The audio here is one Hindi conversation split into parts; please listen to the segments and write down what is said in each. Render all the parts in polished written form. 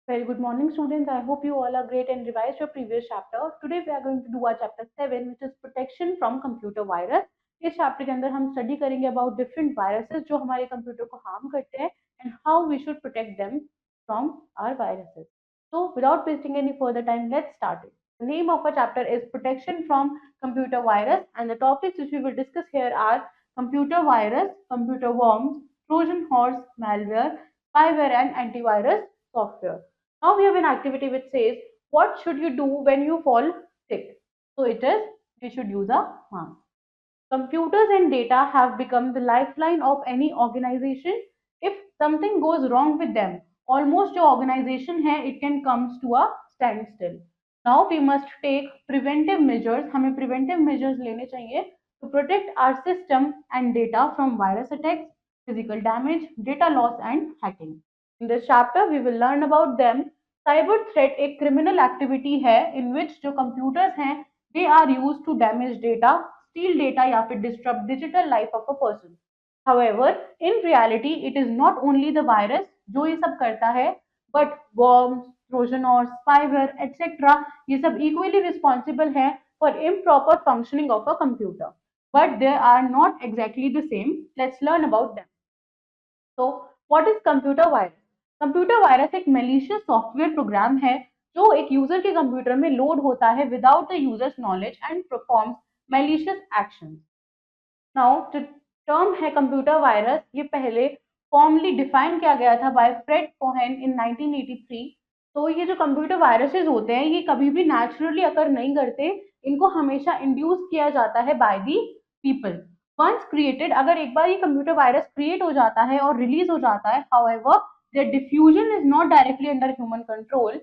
Very good morning, students. I hope you all are great and revised your previous chapter. Today we are going to do our chapter 7, which is protection from computer virus. इस चैप्टर के अंदर हम स्टडी करेंगे अबाउट डिफरेंट वायरसेस जो हमारे कंप्यूटर को हार्म करते हैं and how we should protect them from our viruses. So without wasting any further time, let's start it. The name of our chapter is protection from computer virus, and the topics which we will discuss here are computer virus, computer worms, Trojan horse malware, spyware and antivirus software. Now we have an activity which says, what should you do when you fall sick? So it is, we should use a mask. Computers and data have become the lifeline of any organization. If something goes wrong with them, almost your organization hai, it can comes to a standstill. Now we must take preventive measures. हमें preventive measures लेने चाहिए to protect our system and data from virus attacks, physical damage, data loss and hacking. In this chapter, we will learn about them. Cyber threat एक क्रिमिनल एक्टिविटी है इन विच जो कंप्यूटर्स हैं they are use to damage data, steal data या फिर disturb digital life of a person. However, in reality, it is not only the virus जो ये सब करता है, but worms, Trojan horse, spyware, etc. ये सब equally responsible है for improper functioning of a computer. But they are not exactly the same. Let's learn about them. तो what is computer virus? Computer virus एक मेलिशियस सॉफ्टवेयर प्रोग्राम है जो एक यूजर के कंप्यूटर में लोड होता है without the users knowledge and performs malicious actions. Now जो टर्म है कंप्यूटर वायरस ये पहले फॉर्मली डिफाइन किया गया था बाय फ्रेड कोहेन इन 1983. तो ये जो कंप्यूटर वायरसेस होते हैं ये कभी भी नेचुरली अकर नहीं करते, इनको हमेशा इंड्यूस किया जाता है by the people. Once created, अगर एक बार ये कंप्यूटर वायरस क्रिएट हो जाता है और रिलीज हो जाता है, however there diffusion is not directly under human control.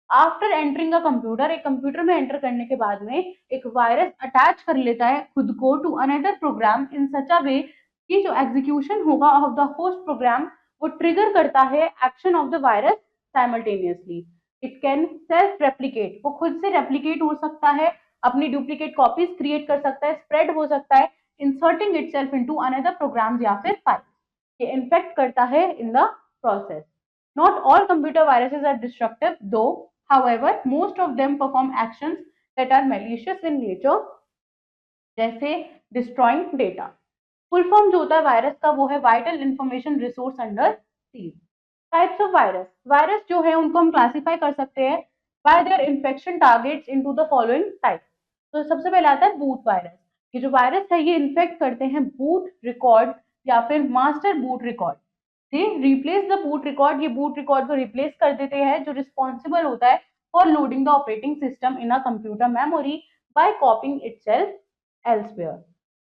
After entering a computer, एक कंप्यूटर में एंटर करने के बाद में एक वायरस अटैच कर लेता है खुद को टू अनदर प्रोग्राम इन सच अ वे कि जो एग्जीक्यूशन होगा ऑफ द होस्ट प्रोग्राम वो ट्रिगर करता है action of the virus simultaneously. It can self replicate, वो खुद से रेप्लिकेट हो सकता है, अपनी डुप्लीकेट कॉपीज क्रिएट कर सकता है, स्प्रेड हो सकता है, inserting itself into another programs या फिर फाइल. ये इन्फेक्ट करता है in the process. Not all computer viruses are destructive, though, however, most of them perform actions that are malicious in nature, जैसे destroying data. फुल फॉर्म जो होता है वायरस का वो है vital information resource under seize. Types of virus, virus जो है उनको हम क्लासिफाई कर सकते हैं bye there infection targets into the following types. तो सबसे पहले आता है बूट वायरस. ये जो वायरस है ये इन्फेक्ट करते हैं बूट रिकॉर्ड या फिर master boot record. They replace the boot record, ये बूट रिकॉर्ड को रिप्लेस कर देते हैं जो रिस्पॉन्सिबल होता है for loading the operating system in a computer memory by copying itself elsewhere.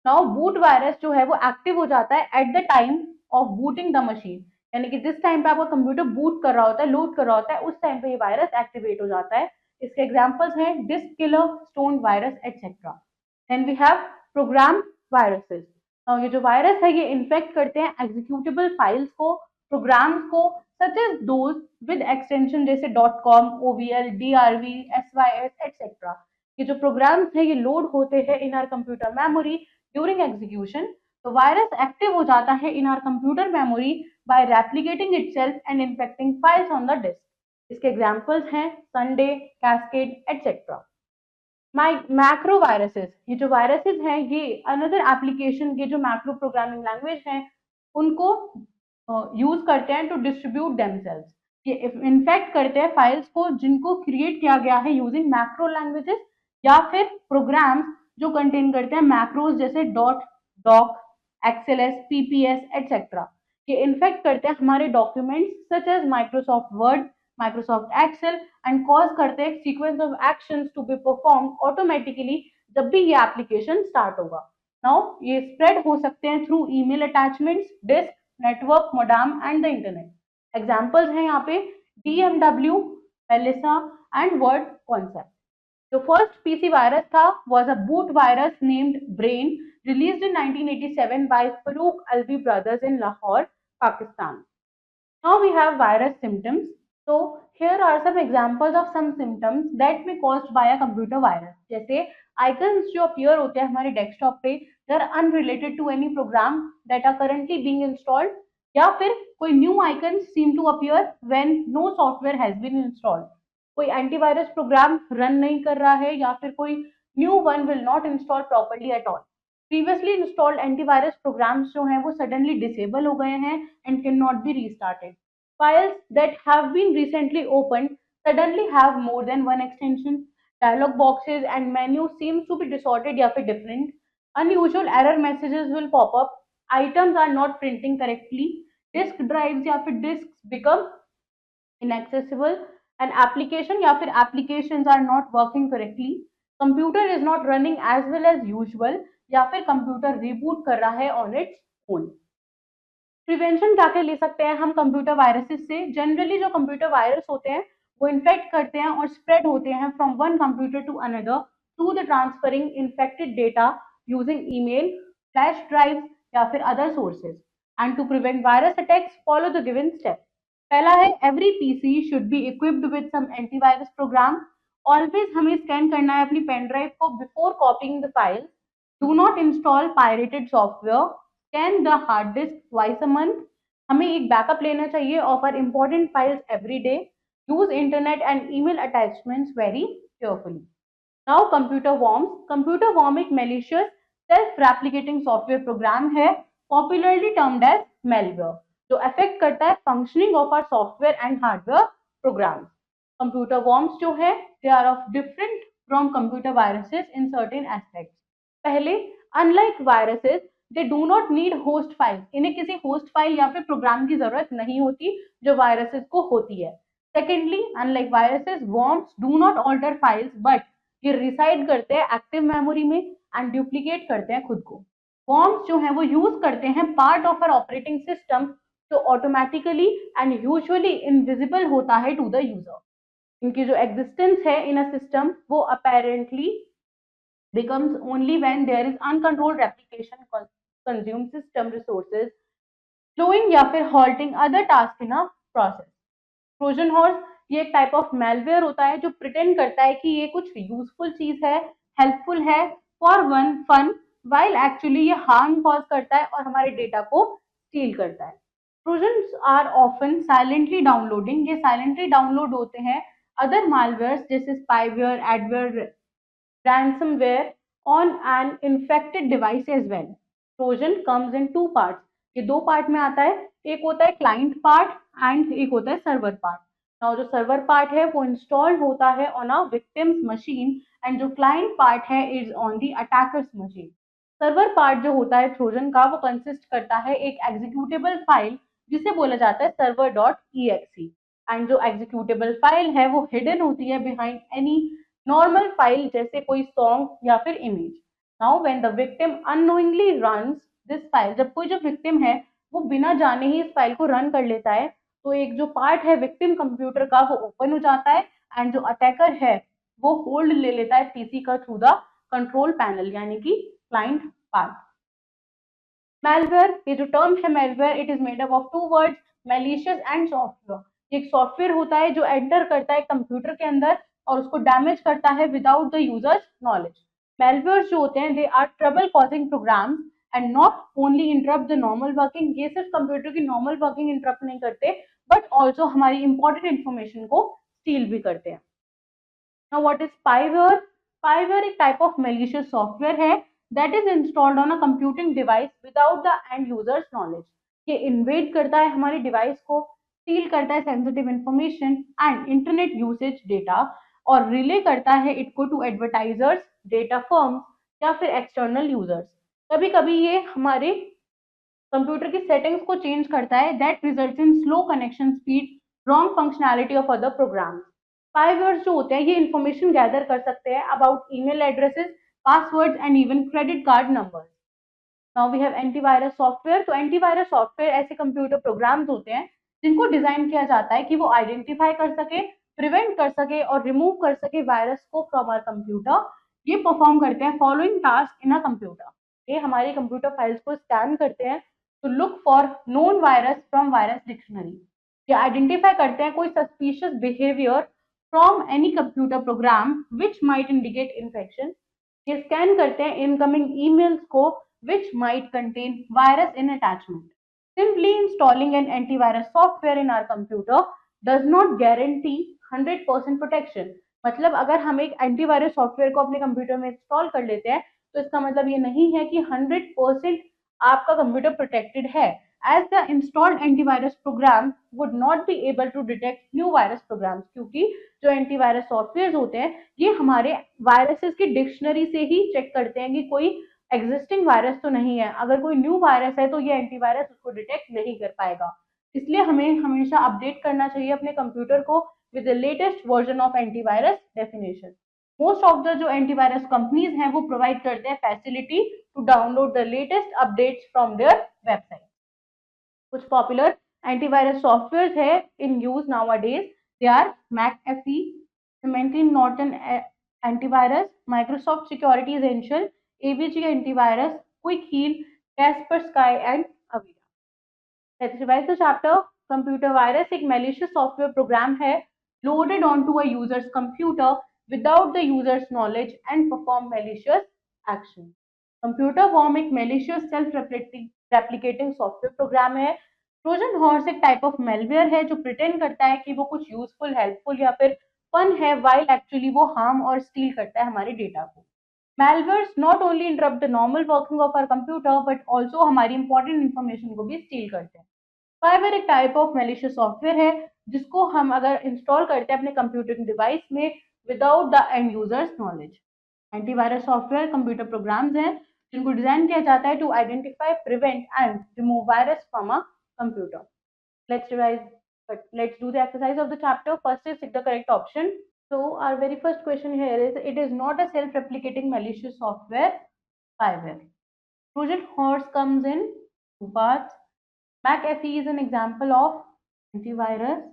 Now boot virus जो है वो एक्टिव हो जाता है at the time of booting the machine, यानी कि जिस टाइम पे आपका कंप्यूटर बूट कर रहा होता है, लोड कर रहा होता है, उस टाइम पे ये वायरस एक्टिवेट हो जाता है. इसके एग्जांपल्स हैं disk killer, stone virus etcetera. Then we have program viruses. ये जो वायरस है ये इन्फेक्ट करते हैं एग्जीक्यूटेबल फाइल्स को, प्रोग्राम्स को, such as those with extension जैसे dot com, OVL, DRV, SYS etcetera. ये जो प्रोग्राम्स हैं ये लोड होते हैं in our computer memory during execution. तो वायरस एक्टिव हो जाता है in our computer memory by replicating itself and infecting files on the disk. इसके एग्जांपल्स हैं Sunday, Cascade etcetera. Macro viruses, ये जो वायरसेस हैं ये अनदर एप्लीकेशन के जो मैक्रो प्रोग्रामिंग लैंग्वेज हैं उनको यूज करते हैं टू डिस्ट्रीब्यूट देमसेल्व्स. ये इन्फेक्ट करते हैं फाइल्स को जिनको क्रिएट किया गया है यूजिंग मैक्रो लैंग्वेजेस या फिर प्रोग्राम्स जो कंटेन करते हैं मैक्रोज जैसे dot, doc, XLS, PPS etcetera. ये इन्फेक्ट करते हैं हमारे documents such as Microsoft Word, Microsoft Excel and cause करते हैं sequence of actions to be perform automatically जब भी ये एप्लीकेशन स्टार्ट होगा. नाउ ये स्प्रेड हो सकते हैं through email attachments, disk, network, modem and the internet. Examples हैं यहाँ पे DMW, Melissa and Word Concept. The first PC virus था was a boot virus named Brain, released in 1987 by Farooq Alvi brothers in Lahore, Pakistan. Now we have virus symptoms. So here are some examples of some symptoms that may caused by a computer virus. जैसे icons जो appear होते हैं हमारे desktop पे, they are unrelated to any program that are currently being installed, या फिर कोई new icon seem to appear when no software has been installed, कोई एंटीवायरस प्रोग्राम रन नहीं कर रहा है या फिर कोई new one will not install properly at all. Previously installed antivirus programs जो हैं वो सडनली डिसेबल हो गए हैं and can not be restarted. Files that have been recently opened suddenly have more than one extension. Dialog boxes and menus seems to be disordered या फिर different. Unusual error messages will pop up. Items are not printing correctly. Disk drives या फिर disks become inaccessible. An application या फिर applications are not working correctly. Computer is not running as well as usual या फिर computer reboot कर रहा है on its own. प्रिवेंशन क्या क्या ले सकते हैं हम कंप्यूटर वायरसेस से। जनरली जो कंप्यूटर वायरस होते हैं वो इन्फेक्ट करते हैं और स्प्रेड होते हैं from one computer to another through the transferring infected data using email, flash drive या फिर other sources. And to prevent virus attacks follow the given step. पहला है every PC should be equipped with some antivirus program. Always हमें स्कैन करना है अपनी पेन ड्राइव को before copying the file. Do not install pirated software. Scan the hard disk twice a month. हमें एक बैकअप लेना चाहिए of our important files every day. Use internet and email attachments very carefully. Now computer worms. Computer worm एक malicious self replicating software program है, पॉपुलरली टर्म्ड एज मेलवेयर, जो अफेक्ट करता है functioning of our software and hardware programs. Computer worms जो है they are of different from computer viruses in certain aspects. पहले, unlike viruses they do not need host file. इन्हें किसी होस्ट फाइल या फिर प्रोग्राम की जरूरत नहीं होती जो वायरसेस को होती है। Secondly, unlike viruses, worms do not alter files but ये रिसाइड करते हैं एक्टिव मेमोरी में एंड डुप्लीकेट करते हैं खुद को। वॉर्म्स जो है वो यूज करते हैं part of our operating system जो ऑटोमेटिकली एंड यूजुअली इनविजिबल होता है टू द यूजर। इनकी जो एग्जिस्टेंस है इन अ सिस्टम वो apparently becomes only when there is uncontrolled replication consume system resources, slowing या फिर halting other tasks in a process. Trojan horse ये एक टाइप ऑफ मेलवेयर होता है जो प्रिटेंड करता है कि ये कुछ यूजफुल चीज है, हेल्पफुल है for one fun, while actually ये हार्म कॉज करता है और हमारे डेटा को स्टील करता है। Trojans are often silently downloading. ये साइलेंटली डाउनलोड होते हैं अदर मालवेयर्स जैसे spyware, adware, ransomware on an infected device as well. Trojan comes in two parts. ये दो पार्ट में आता है, एक होता है क्लाइंट पार्ट एंड एक होता है सर्वर पार्ट। नाउ जो सर्वर पार्ट है वो इंस्टॉल होता है on a victims machine and जो क्लाइंट पार्ट है is on the attackers machine. Server part जो होता है ट्रोजन का वो कंसिस्ट करता है एक एग्जीक्यूटेबल फाइल जिसे बोला जाता है सर्वर डॉट ई एंड जो एग्जीक्यूटेबल फाइल है वो हिडन होती है बिहाइंड एनी नॉर्मल फाइल जैसे कोई सॉन्ग या फिर image. Now when the victim unknowingly runs this file, जब कोई जो विक्टिम है वो बिना जाने ही इस फाइल को रन कर लेता है तो एक जो पार्ट है विक्टिम कंप्यूटर का वो ओपन हो जाता है एंड जो अटैकर है वो होल्ड ले लेता है पीसी का थ्रू द कंट्रोल पैनल यानी कि क्लाइंट पार्ट। मेलवेयर, ये जो टर्म है malware, it is made up of two words malicious and software. एक सॉफ्टवेयर होता है जो एंटर करता है कंप्यूटर के अंदर और उसको डैमेज करता है without the users knowledge. Malwares जो होते हैं they are trouble causing programs and not only interrupt the normal working. ये सिर्फ कंप्यूटर की नॉर्मल वर्किंग इंटरप्ट नहीं करते बट ऑल्सो हमारी इंपॉर्टेंट इंफॉर्मेशन को स्टील भी करते हैं। Now what is spyware? Spyware एक type of malicious software है that is installed on a computing device without the end user's knowledge. ये invade करता है हमारे डिवाइस को, steal करता है sensitive information and internet usage data और relay करता है इनको to advertisers, data firms या फिर external users. कभी कभी ये हमारे कंप्यूटर की सेटिंग्स को चेंज करता है that results in slow connection speed, wrong functionality of other programs. स्पाईवेयर्स जो होते हैं ये इंफॉर्मेशन गैदर कर सकते हैं about email addresses, passwords and even credit card numbers. Now we have antivirus software. तो एंटीवायरस सॉफ्टवेयर ऐसे कंप्यूटर प्रोग्राम्स होते हैं जिनको डिजाइन किया जाता है कि वो आइडेंटिफाई कर सके, प्रिवेंट कर सके और रिमूव कर सके वायरस को फ्रॉम आवर कंप्यूटर। ये परफॉर्म करते हैं following task in a computer. ये हमारी कंप्यूटर फाइल्स को स्कैन करते हैं to look for known virus from virus dictionary. ये आइडेंटिफाई करते हैं कोई suspicious behaviour from any computer program which might indicate infection. ये स्कैन करते हैं इनकमिंग ईमेल्स को which might contain virus in attachment. Simply installing an antivirus software in our computer does not guarantee 100% protection. मतलब अगर हम एक एंटीवायरस सॉफ्टवेयर को अपने कंप्यूटर में इंस्टॉल कर लेते हैं तो इसका मतलब ये नहीं है कि 100% आपका कंप्यूटर प्रोटेक्टेड है, as the installed antivirus program would not be able to detect new virus programs, क्योंकि जो एंटीवायरस सॉफ्टवेयर होते हैं ये हमारे वायरसेस की डिक्शनरी से ही चेक करते हैं कि कोई एग्जिस्टिंग वायरस तो नहीं है। अगर कोई न्यू वायरस है तो ये एंटीवायरस उसको डिटेक्ट नहीं कर पाएगा। इसलिए हमें हमेशा अपडेट करना चाहिए अपने कंप्यूटर को with the latest version of antivirus definition. Most of the जो एंटीवायरस कंपनीज हैं वो प्रोवाइड करते हैं facility to download the latest updates from their website. कुछ पॉपुलर एंटीवायरस सॉफ्टवेयर है in use nowadays, they are McAfee, Symantec Norton antivirus, Microsoft Security Essential, AVG antivirus, Quick Heal, Kaspersky and Avira. Let's revise the chapter. Computer virus एक मैलिशियस सॉफ्टवेयर प्रोग्राम है loaded onto a users computer without the users knowledge and perform malicious action. Computer worm एक malicious self replicating software program है। ट्रोजन हॉर्स एक टाइप ऑफ मेलवेयर है जो प्रिटेंड करता है कि वो कुछ यूजफुल, हेल्पफुल या फिर फन है, वाइल एक्चुअली वो हार्म और स्टील करता है हमारे डेटा को। Malwares not only interrupt the normal working of our computer but also हमारी important information को भी steal करते हैं। Spyware एक type of malicious software है जिसको हम अगर इंस्टॉल करते हैं अपने कंप्यूटर डिवाइस में without the end users knowledge। Antivirus software computer programs हैं जिनको डिजाइन किया जाता है to identify, prevent and remove virus from a computer. Let's revise, but let's do the exercise of the chapter. First is pick the correct option. So our very first question here is, it is not a self-replicating malicious software, spyware. Trojan horse comes in two parts. McAfee is an example of antivirus.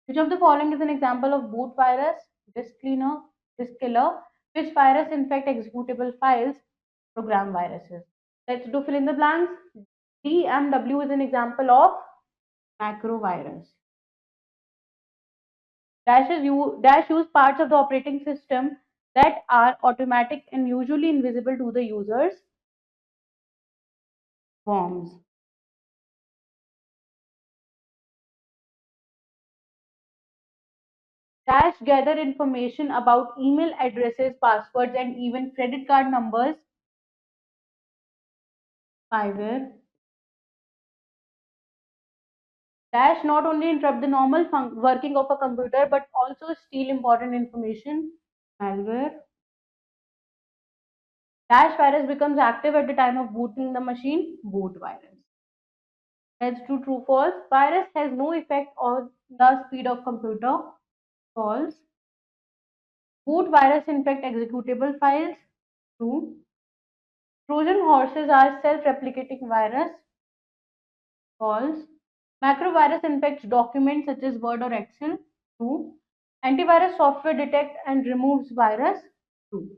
Which of the following is an example of boot virus, disk cleaner, disk killer? Which virus infect executable files, program viruses? Let's do fill in the blanks. DMW is an example of macrovirus. Dash use parts of the operating system that are automatic and usually invisible to the users. Worms. Dash gather information about email addresses, passwords, and even credit card numbers. Spyware. Dash not only interrupt the normal working of a computer but also steal important information. Malware. Dash virus becomes active at the time of booting the machine. Boot virus. Let's do true false. Virus has no effect on the speed of computer. False. Boot virus infect executable files. True. Trojan horses are self-replicating virus. False. Macrovirus infects documents such as Word or Excel. True. Antivirus software detects and removes virus. True.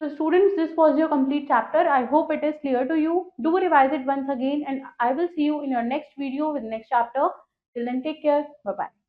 So students, this was your complete chapter. I hope it is clear to you. Do revise it once again and I will see you in your next video with next chapter. Till then, take care. Bye-bye.